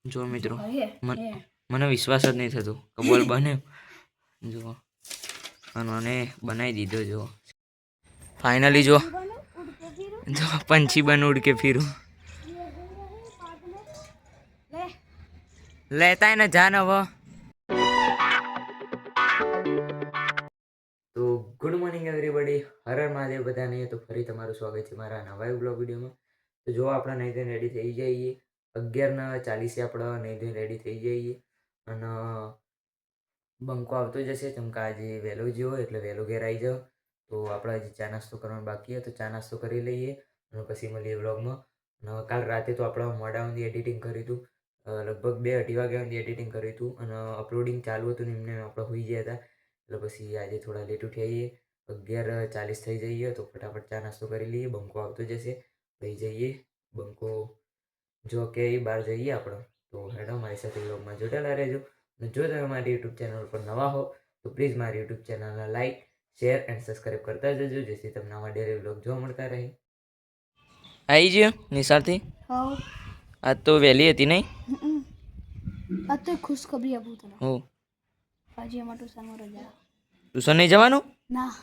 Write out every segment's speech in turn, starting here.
જો મિત્રો મને વિશ્વાસ જ નહીં થતો કે બોલ બન્યો જો અને બનાવી દીધો જો ફાઇનલી જો पंछी बन उड़ के फिरूं लेता है ना जान अब तो गुड मॉर्निंग एवरीबॉडी हर हर महादेव बधाने तो फरी तमाરું સ્વાગત છે મારા નવા બ્લોગ વિડીયોમાં તો જો આપણે નહીં ધોઈને રેડી થઈ જઈએ 11:40 આપણે નહીં ધોઈને રેડી થઈ જઈએ અને બંકો આવતો જશે ચમકા આજે વહેલો જ હોય એટલે વહેલો ઘેર આવી જાવ તો આપણે હજી ચા નાસ્તો કરવાનો બાકી હતો ચા નાસ્તો કરી લઈએ અને પછી મળીએ વ્લોગમાં અને કાલ રાતે તો આપણે મોડા સુધી એડિટિંગ કર્યું હતું લગભગ 2-2:30 વાગ્યા સુધી એડિટિંગ કર્યું હતું અને અપલોડિંગ ચાલુ હતું ને એમને આપણે હોઈ ગયા હતા એટલે પછી આજે થોડા લેટ ઉઠી આવીએ 11:40 થઈ જઈએ તો ફટાફટ ચા નાસ્તો કરી લઈએ બંકો આવતો જશે લઈ જઈએ બંકો જો કે બહાર જઈએ આપણે તો હેડો મારી સાથે વ્લોગમાં જોડાયેલા રહેજો અને જો તમે મારી યુટ્યુબ ચેનલ પર નવા હો તો પ્લીઝ મારી યુટ્યુબ ચેનલને લાઈક શેર એન્ડ સબસ્ક્રાઈબ કરતા જજો જેથી તમને આવા ડેલી વ્લોગ જોવા મળતા રહે આવી ગયો નિશાળથી આજ તો વહેલી હતી નહીં આજ તો ખુશખબરી આપું તને હો આજે અમાર ટ્યુશનમાં રજા ટ્યુશન નહીં જવાનું ના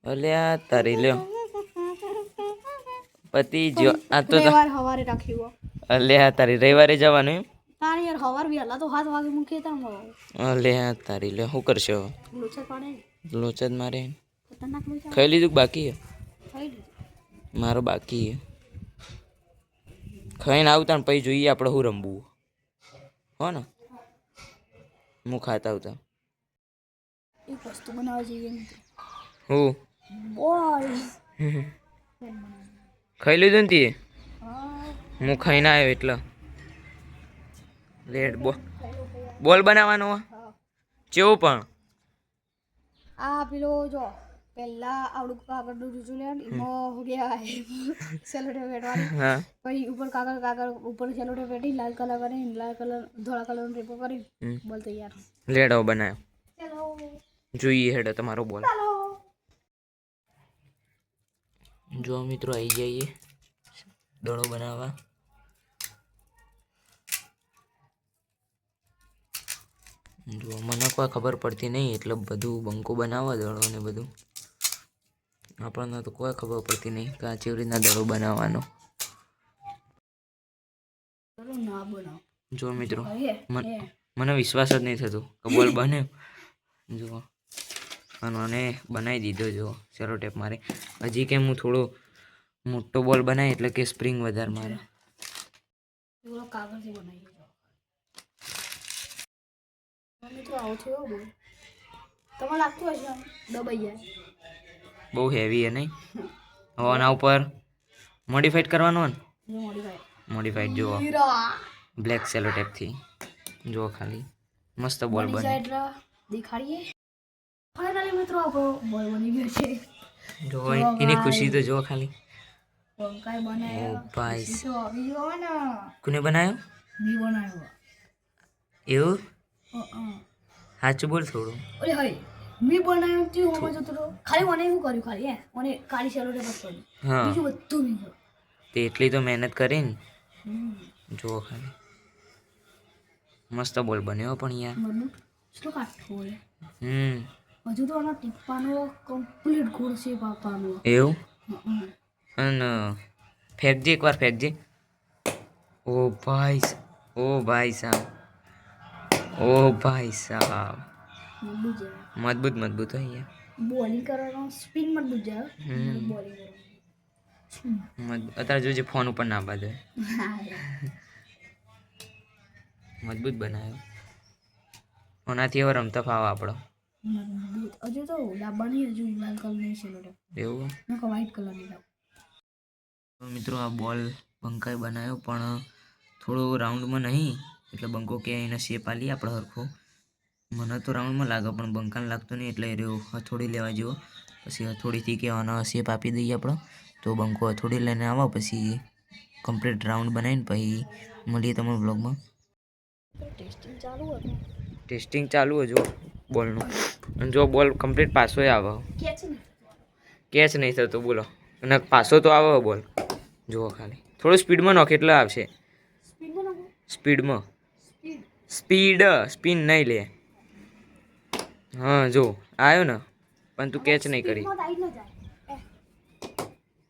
અલ્યા તારી લ્યો પતિ જો આ તો રવિવાર સવારે રાખ્યું અલ્યા તારી રવિવારે જવાનું એમ તારી યાર સવાર વહેલા તો 7 વાગે મૂકી તા અલ્યા તારી લ્યો શું કરશો લોચા પાડે લોચ જ મારે ખતરનાક લોચા ખાઈ લીધું બાકી હે ખાઈ લીધું મારો બાકી હે ખાઈને આવતા ને પછી જોઈએ આપણે શું રમવું હો ને હું ખાતા આવતા એક વસ્તુ બનાવવા જઈએ હું બોલ ખાઈ લીધું ને તે હું ખાઈને આવ્યો એટલે લેટ બોલ બનાવવાનો કેવું પણ આ પેલો જો પહેલા આવડું કાગળનું જૂજું લેવાનું એમાં હો ગયા સેલોટેપ બેટવાની હા પછી ઉપર કાગળ ઉપર સેલોટેપ બેટી લાલ કલર કરી લાલ કલર ધોળા કલરનો પેપર કરી બોલ તૈયાર લેડો બનાવ્યો ચલો જોઈએ હેડો તમારો બોલ ચાલો જો મિત્રો આવી જઈએ દડો બનાવવા જો મને કોઈ ખબર પડતી નહીં એટલે બધું બંકો બનાવવા દડો ને બધું આપણને તો કોઈ ખબર પડતી નહીં કે આ કેવી રીતના દડો બનાવવાનો ના બનાવ જો મિત્રો મને વિશ્વાસ જ નહીં થતો કે બોલ બન્યો જો અને બનાવી દીધો જો સેલો ટેપ મારે હજી કેમ હું થોડો મોટો બોલ બનાવી એટલે કે સ્પ્રિંગ વધારે મારે એવો કાગળથી બનાવી દીધો મિત્રો આવો થયો બોલ તમને લાગતું હશે દબાઈ જાય બહુ હેવી હે નહીં હવે આના ઉપર મોડિફાઈડ કરવાનું હોય જો ને મોડિફાઈડ જુઓ બ્લેક સેલો ટેપથી જુઓ ખાલી મસ્ત બોલ બને દેખાડીએ ફાઇનલી મિત્રો આપણો બોલ બની ગયો છે જો એની ખુશી તો જો ખાલી બંકાઈ બનાવ્યો ઓ ભાઈ તો આવી ગયો ને કોને બનાવ્યો બી બનાવ્યો એવું સાચું બોલ થોડું ઓલે હઈ મી બનાવ્યો તું હોમાં જતો તો ખાલી મને એવું કર્યું ખાલી મને કાળી સેલો ટેપ કરી હા બીજું બધું મી કર્યું તે એટલી તો મહેનત કરી ને જુઓ ખાલી મસ્ત બોલ બન્યો પણ યાર મતલબ શું કાઠો હોય હજુ તો આના ટીપાનો કમ્પ્લીટ ગોળ શેપ આપવાનો એવું અને ફેંકજે એકવાર ફેંકજે ઓ ભાઈ સાહેબ મજબૂત હોય બોલિંગ કરવાનો સ્પિન મજબૂત જાય બોલિંગ કરવાનું અત્યારે જોજે ફોન ઉપર ના બાંધે મજબૂત બનાવ્યો ઓનાથી હવે રમતા ફાવ આપણો હજુ તો લાવવાની હજુ લાલ કલરની છે એવું વ્હાઈટ કલરની લાવ મિત્રો આ બોલ બંકાએ બનાવ્યો પણ થોડો રાઉન્ડમાં નહીં એટલે બંકો કે એને શેપ આલી આપણે હરખો મને તો રાઉન્ડમાં લાગે પણ બંકાને લાગતો નહીં એટલે એ હથોડી લેવા જેવો પછી હથોડીથી કે આનો શેપ આપી દઈએ આપણે તો બંકો હથોડી લઈને આવો પછી કમ્પ્લીટ રાઉન્ડ બનાવીને પછી મળીએ તમારા બ્લોગમાં ટેસ્ટિંગ ચાલુ હજુ બોલનું અને જો બોલ કમ્પ્લીટ પાસો આવે કેચ નહીં થતો બોલો અને પાસો તો આવે બોલ જુઓ ખાલી થોડું સ્પીડમાં નોખે એટલે આવશે સ્પીડમાં સ્પીડ સ્પિન નહીં લે. હા જો આવ્યો ને પણ તું કેચ નહીં કરી. સ્પીડમાં આવી ન જાય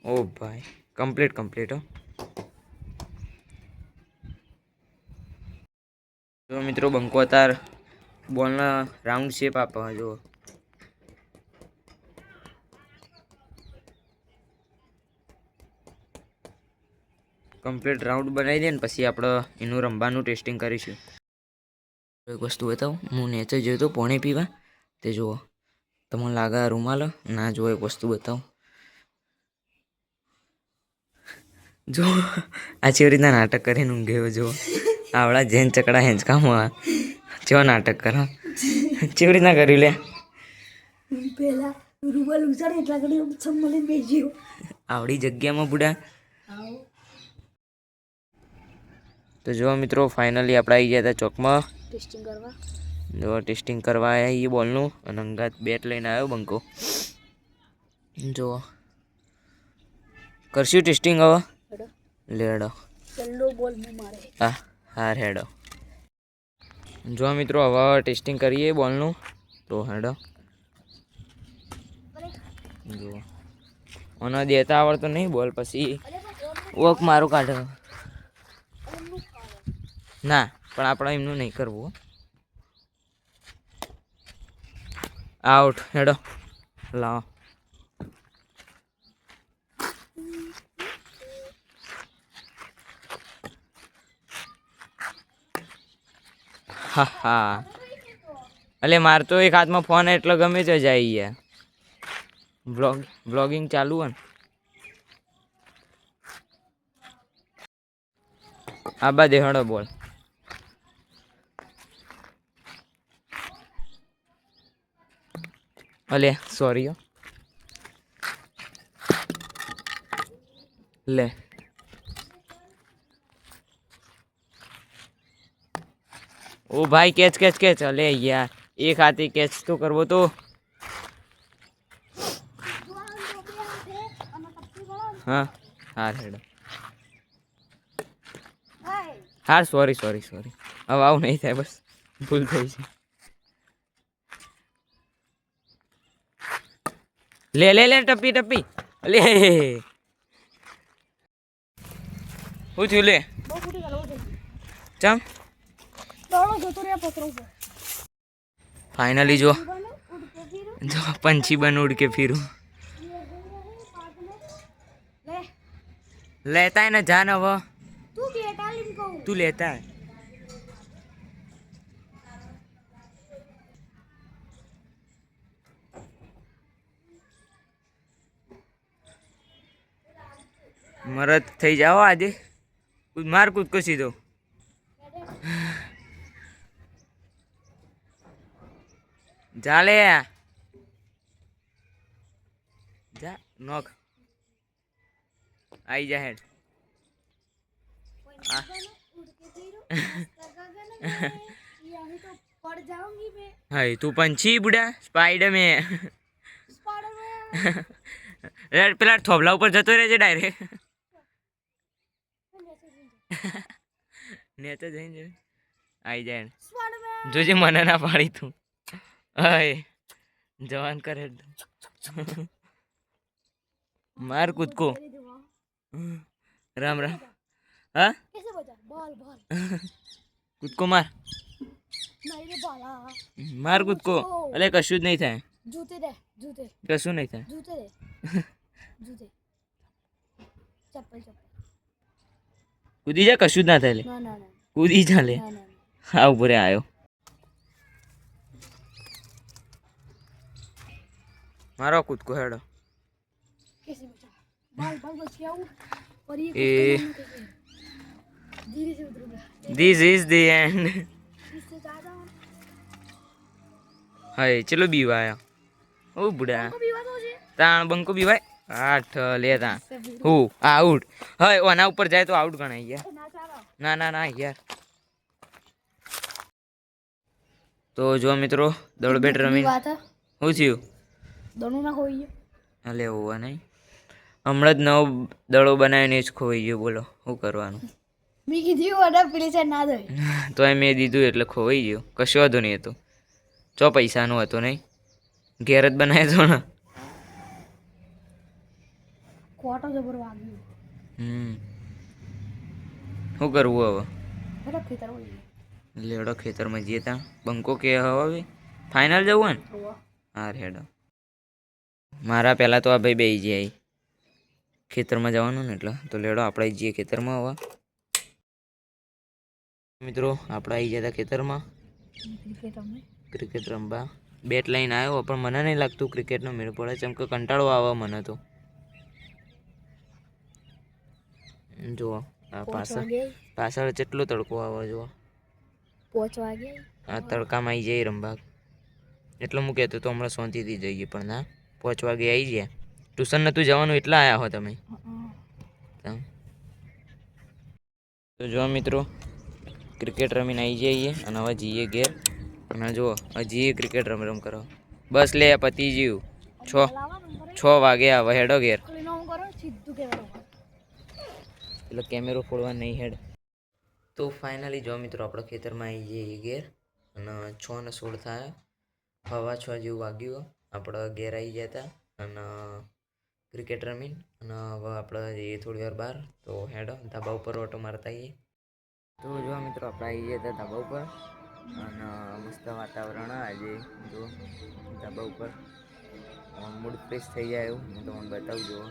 ઓ ભાઈ કમ્પ્લીટ હો. જો મિત્રો બંકો તાર બોલના રાઉન્ડ શેપ આપવા જો. કમ્પ્લીટ રાઉન્ડ બનાવી દે ને પછી આપણે એનું રમવાનું ટેસ્ટિંગ કરીશું. એક વસ્તુ બતાવું, હું નેચર જોયો તો પાણી પીવા તે જુઓ તમને લાગે રૂમાલ ના જો. એક વસ્તુ બતાવું જો આ ચેવી રીતના નાટક કરીને ઊંઘ્યો જો. આવડા જેન ચકડા હેંચકામાં ચેવો નાટક કરો ચેવી રીતના કર્યું લે. પેલા રૂમાલ ઉછાળે એટલા ઘડી સંભળીને બેસ્યો આવડી જગ્યામાં બુડા. તો જો મિત્રો ફાઇનલી આપણે આવી ગયા હતા ચોકમાં ટેસ્ટિંગ કરવા. જો ટેસ્ટિંગ કરવા આવ્યા એ બોલનું અને અંગાત બેટ લઈને આવ્યો બંકો. જો કરશું ટેસ્ટિંગ હવે લેડો પહેલો બોલ હું મારે. હાર હેડો. જો મિત્રો હવે ટેસ્ટિંગ કરીએ બોલનું તો હેડો. જો અને દેતા આવડતો નહીં બોલ પછી વોક મારું કાઢો ના પણ આપણે એમનું નહીં કરવું. આઉટ હેડો લાવો. હા હા એટલે મારે તો એક હાથમાં ફોન એટલે ગમે તે જાય યાર. વ્લોગિંગ ચાલુ હોય ને. આ બાદ હેડો બોલ. અલે સોરી લે. ઓ ભાઈ કેચ અલે યાર એક હાથે કેચ તો કરવો તો. હા હાર હેડો. હાર સોરી હવે આવું નહીં થાય બસ ભૂલ થઈ છે. લે ટપ્પી અલે શું થયું લે ચમ. फाइनली जो पंछी बन उड़ के फिरूं लेता है ना जान वो तू लेता है. मरद थई जाओ आज मार कूद को सीधो. ચાલે જા નોક आई जा हेड. हाय तू पंछी बुढ़ा स्पाइडर में પેલા થોભલા ઉપર જતો રહેજે ડાયરેક્ટ ને તો જઈને આવી જાય જોજે મને ના પાડી તું. हाय जवान कर मार कूद को. राम हाँ कूद को मार कूद को. अरे कशु नहीं था कशु नहीं था कूदी जा कशु ना था कूदी जा ले. हाँ ऊपर आयो मारो कूद को हेडो. This is the end. Hi चलो बीवाया ओ बुढ़ा ताण बंको बीवाय आठ लेता हूँ आउट. हाय ओना ऊपर जाए तो आउट गणाय यार. ना ना ना यार. तो जो मित्रों दौड़ बैठ रमी હું થયું દોણું ના ખોઈ ગયો. અલે હોવા નહીં હમણાં જ નવો દડો બનાવીને જ ખોઈ ગયો. બોલો શું કરવાનું. મેં કીધું અને પેલી સાઈડ ના દઈ તો એ મેં દીધું એટલે ખોવાઈ ગયો. કશો વાંધો નહીં હતો. ચો પૈસાનો હતો નહીં, ઘેર જ બનાવ્યો હતો ને. કોટો જબર વાગ્યો. શું કરવું હવે? એટલે ખેતર વળી લેડો ખેતરમાં જઈએ ત્યાં બંકો કે હવે ફાઇનલ જવું ને? ગયો. હા રેડો. મારા પહેલાં તો આ ભાઈ બે જાય ખેતરમાં જવાનું ને એટલે તો લેડો આપણે જઈએ ખેતરમાં. હવે મિત્રો આપણે આવી ગયા હતા ખેતરમાં ક્રિકેટ રમવા. બેટ લઈને આવ્યો પણ મને નહીં લાગતું ક્રિકેટનો મેળ પડે, કેમ કે કંટાળો આવે મને તો. જુઓ આ પાછળ કેટલો તડકો આવે જુઓ. 5 વાગે આ તડકામાં આવી જાય રમવા. એટલે હું કહેતો તો હમણાં શાંતિથી જઈએ, પણ ના 5 વાગે આવી ગયા. ટ્યુશન નહોતું જવાનું એટલા આવ્યા હો તમે. તો જો મિત્રો ક્રિકેટ રમીને આવી જઈએ અને હવે જઈએ ઘેર. અને જુઓ હજી ક્રિકેટ રમ કરો. બસ લે પતી ગયું. 6 વાગે આવે હેડો ઘેર. એટલે કેમેરો ફોડવા નહીં હેડ. તો ફાઇનલી જો મિત્રો આપણે ખેતરમાં આવી જઈએ ઘેર અને 6:16 થાય. 6:15 જેવું વાગ્યું. આપણે ઘેર આવી ગયા હતા અને ક્રિકેટ રમીને અને હવે આપણે જઈએ થોડી વાર બહાર. તો હેડો ધાબા ઉપર ઓટો મારતા આવીએ. તો જો મિત્રો આપણે આવી ગયા હતા ધાબા ઉપર અને મસ્ત વાતાવરણ આજે જો ધાબા ઉપર મૂડ ફ્રેશ થઈ જાય એવું હું તમને બતાવું. જુઓ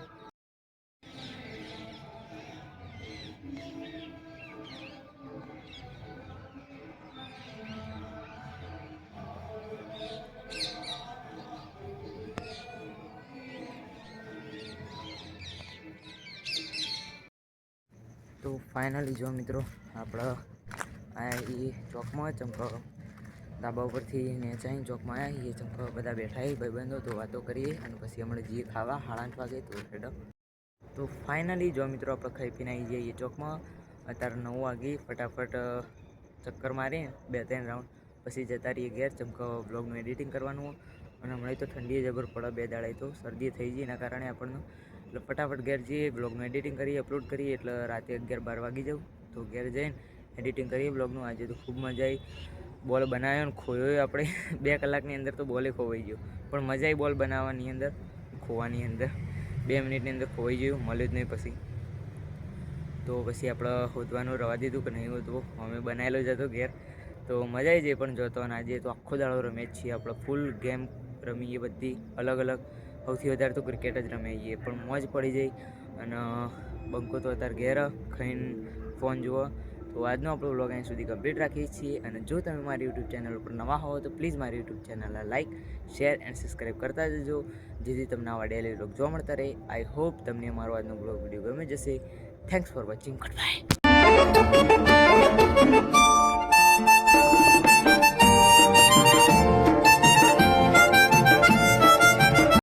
તો ફાઇનલી જો મિત્રો આપણે આ એ ચોકમાં ચમકો ધાબા ઉપરથી નેચાઈ ચોકમાં આવ્યા એ ચમકો બધા બેઠા ભાઈબંધો તો વાતો કરીએ અને પછી હમણાં જઈએ ખાવા 8:30 વાગે. તો હેડો. તો ફાઇનલી જો મિત્રો આપણે ખાઈ પીને આવી જઈએ ચોકમાં. અત્યારે 9 વાગે ફટાફટ ચક્કર મારીએ 2-3 રાઉન્ડ પછી જતા રહીએ ઘેર. ચમકો બ્લોગનું એડિટિંગ કરવાનું અને હમણાં તો ઠંડી જબર પડે 2 દાડા તો શરદી થઈ ગઈ એના કારણે આપણને. એટલે ફટાફટ ઘેર જઈએ બ્લોગનું એડિટિંગ કરીએ અપલોડ કરીએ એટલે રાતે 11-12 વાગી જાઉં. તો ઘેર જઈને એડિટિંગ કરીએ બ્લોગનું. આજે તો ખૂબ મજા આવી. બોલ બનાવ્યો ને ખોયો આપણે 2 કલાકની અંદર તો બોલે ખોવાઈ ગયો, પણ મજા આવી બોલ બનાવવાની અંદર ખોવાની અંદર. 2 મિનિટની અંદર ખોવાઈ ગયું, મળ્યું જ નહીં. પછી તો પછી આપણે હોદવાનું રવા દીધું કે નહીં હોતું, અમે બનાવેલો જ હતો ઘેર. તો મજા આવી જાય પણ જોતો. અને આજે તો આખો દાડો રમીએ છીએ આપણે ફૂલ ગેમ રમીએ બધી અલગ અલગ. સૌથી વધારે તો ક્રિકેટ જ રમીએ છીએ પણ મોજ પડી જાય. અને બંકો તો અત્યારે ઘેર ખાઈને ફોન જુઓ. તો આજનો આપણો વ્લોગ અહીં સુધી કમ્પ્લીટ રાખીએ છીએ. અને જો તમે મારી યુટ્યુબ ચેનલ ઉપર નવા હો તો પ્લીઝ મારી યુટ્યુબ ચેનલને લાઇક શેર એન્ડ સબસ્ક્રાઈબ કરતા જજો, જેથી તમને આવા ડેલી વ્લોગ જોવા મળતા રહે. આઈ હોપ તમને અમારો આજનો બ્લોગ વિડીયો ગમે જશે. Thanks for watching. Good bye.